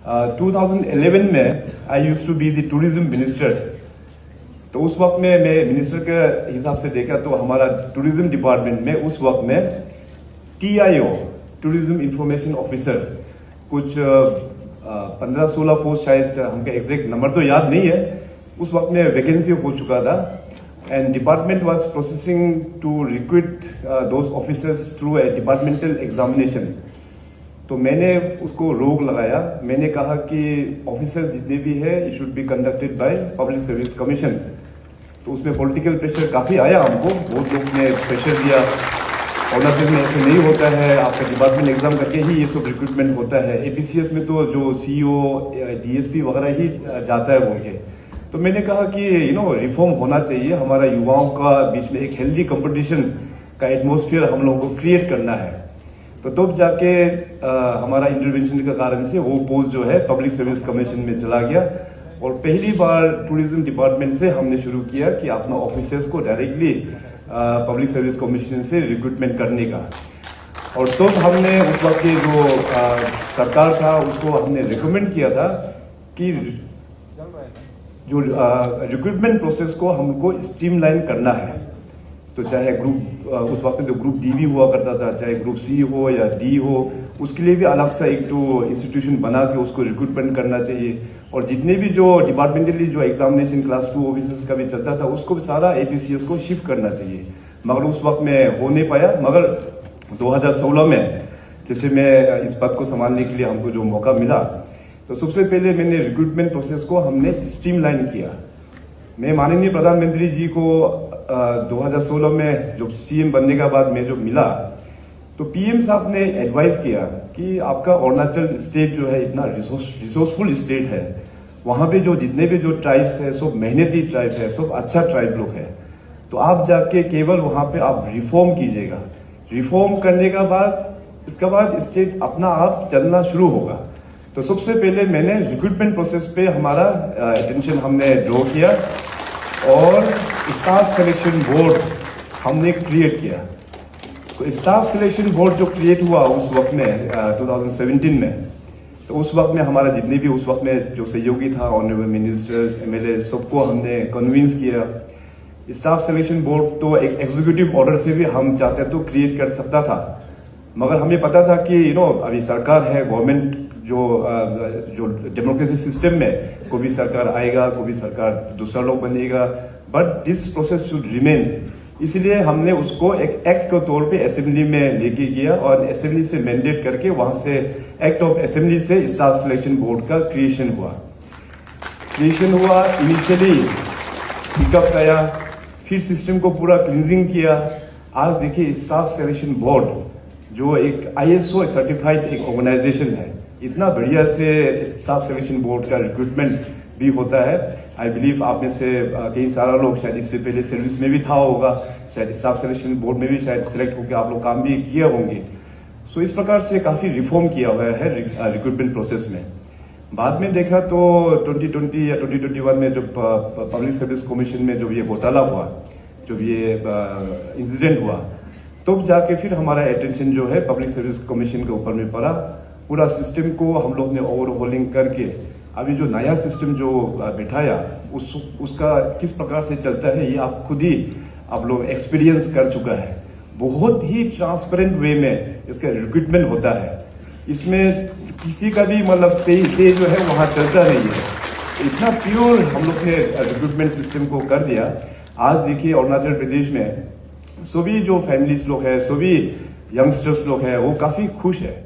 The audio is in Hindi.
2011 में I used to be the tourism minister. तो उस वक्त में मैं मिनिस्टर के हिसाब से देखा तो हमारा टूरिज्म डिपार्टमेंट में उस वक्त में TIO टूरिज्म इंफॉर्मेशन ऑफिसर कुछ 15-16 पोस्ट, शायद हमका एग्जैक्ट नंबर तो याद नहीं है, उस वक्त में वैकेंसी हो चुका था and department was processing to recruit those officers through a departmental examination. तो मैंने उसको रोक लगाया। मैंने कहा कि ऑफिसर्स जितने भी है it should be conducted by public service commission. तो उसमें पॉलिटिकल प्रेशर काफ़ी आया हमको, बहुत लोग ने प्रेशर दिया, अरुणाचल में ऐसे नहीं होता है, आपका डिपार्टमेंट एग्जाम करके ही ये सब रिक्रूटमेंट होता है, APCS में तो जो CEO DSP वगैरह ही जाता है बोल के। तो मैंने कहा कि रिफॉर्म होना चाहिए, हमारा युवाओं का बीच में एक हेल्दी कंपटीशन का एटमोसफियर हम लोगों को क्रिएट करना है। तो तब जाके हमारा इंटरवेंशन के कारण से वो पोस्ट जो है पब्लिक सर्विस कमीशन में चला गया और पहली बार टूरिज्म डिपार्टमेंट से हमने शुरू किया कि अपना ऑफिसर्स को डायरेक्टली पब्लिक सर्विस कमीशन से रिक्रूटमेंट करने का। और तब हमने उस वक्त की जो सरकार था उसको हमने रिकमेंड किया था कि जो रिक्रूटमेंट प्रोसेस को हमको स्ट्रीमलाइन करना है। तो चाहे ग्रुप उस वक्त में तो ग्रुप D भी हुआ करता था, चाहे ग्रुप C हो या D हो, उसके लिए भी अलग सा एक तो इंस्टीट्यूशन बना के उसको रिक्रूटमेंट करना चाहिए। और जितने भी जो डिपार्टमेंटली जो एग्जामिनेशन क्लास 2 ऑफिसर्स का भी चलता था उसको भी सारा APCS को शिफ्ट करना चाहिए, मगर उस वक्त में हो नहीं पाया। मगर 2016 में जैसे मैं इस पद को संभालने के लिए हमको जो मौका मिला, तो सबसे पहले मैंने रिक्रूटमेंट प्रोसेस को हमने स्ट्रीमलाइन किया। मैं माननीय प्रधानमंत्री जी को 2016 में जो CM बनने के बाद मैं जो मिला तो PM साहब ने एडवाइस किया कि आपका अरुणाचल स्टेट जो है इतना रिसोर्सफुल स्टेट है, वहाँ पे जो जितने भी जो ट्राइब्स है सब मेहनती ट्राइब है, सब अच्छा ट्राइब लोग है, तो आप जाके केवल वहाँ पे आप रिफॉर्म कीजिएगा। रिफॉर्म करने का बाद इसके बाद स्टेट अपना आप चलना शुरू होगा। तो सबसे पहले मैंने रिक्रूटमेंट प्रोसेस पे हमारा अटेंशन हमने ड्रॉ किया और स्टाफ सिलेक्शन बोर्ड हमने क्रिएट किया। तो स्टाफ सिलेक्शन बोर्ड जो क्रिएट हुआ उस वक्त में 2017 में, तो उस वक्त में हमारा जितने भी उस वक्त में जो सहयोगी था, ऑनरेबल मिनिस्टर्स, MLA, सबको हमने कन्विंस किया। स्टाफ सिलेक्शन बोर्ड तो एक एग्जीक्यूटिव ऑर्डर से भी हम चाहते तो क्रिएट कर सकता था, मगर हमें पता था कि अभी सरकार है, गवर्नमेंट जो डेमोक्रेसी सिस्टम में कोई सरकार आएगा, कोई सरकार दूसरा लोग बनेगा, but this process should remain. इसलिए हमने उसको एक एक्ट के तौर पे असेंबली में लेके गया और असेंबली से मैंडेट करके वहां से एक्ट ऑफ असेंबली से स्टाफ सिलेक्शन बोर्ड का क्रिएशन हुआ। इनिशियली हिकअप्स आया, फिर सिस्टम को पूरा क्लींजिंग किया। आज देखिए स्टाफ सिलेक्शन बोर्ड जो एक ISO सर्टिफाइड एक ऑर्गेनाइजेशन है, इतना बढ़िया से स्टाफ सिलेक्शन बोर्ड का रिक्रूटमेंट भी होता है। आई बिलीव आप में से कई सारा लोग शायद इससे पहले सर्विस में भी था होगा, शायद स्टाफ सिलेक्शन बोर्ड में भी शायद सिलेक्ट होकर आप लोग काम भी किए होंगे। सो इस प्रकार से काफ़ी रिफॉर्म किया हुआ है रिक्रूटमेंट प्रोसेस में। बाद में देखा तो 2020 या 2021 में जब पब्लिक सर्विस कमीशन में जब ये घोटाला हुआ, जब ये इंसिडेंट हुआ, तब जाके फिर हमारा अटेंशन जो है पब्लिक सर्विस कमीशन के ऊपर में पड़ा। पूरा सिस्टम को हम लोग ने ओवरहॉलिंग करके अभी जो नया सिस्टम जो बिठाया उसका किस प्रकार से चलता है ये आप खुद ही आप लोग एक्सपीरियंस कर चुका है। बहुत ही ट्रांसपेरेंट वे में इसका रिक्रूटमेंट होता है, इसमें किसी का भी मतलब सही जो है वहाँ चलता नहीं है। इतना प्योर हम लोग ने रिक्रूटमेंट सिस्टम को कर दिया। आज देखिए अरुणाचल प्रदेश में सभी जो फैमिलीज लोग हैं, सभी यंगस्टर्स लोग हैं, वो काफ़ी खुश है।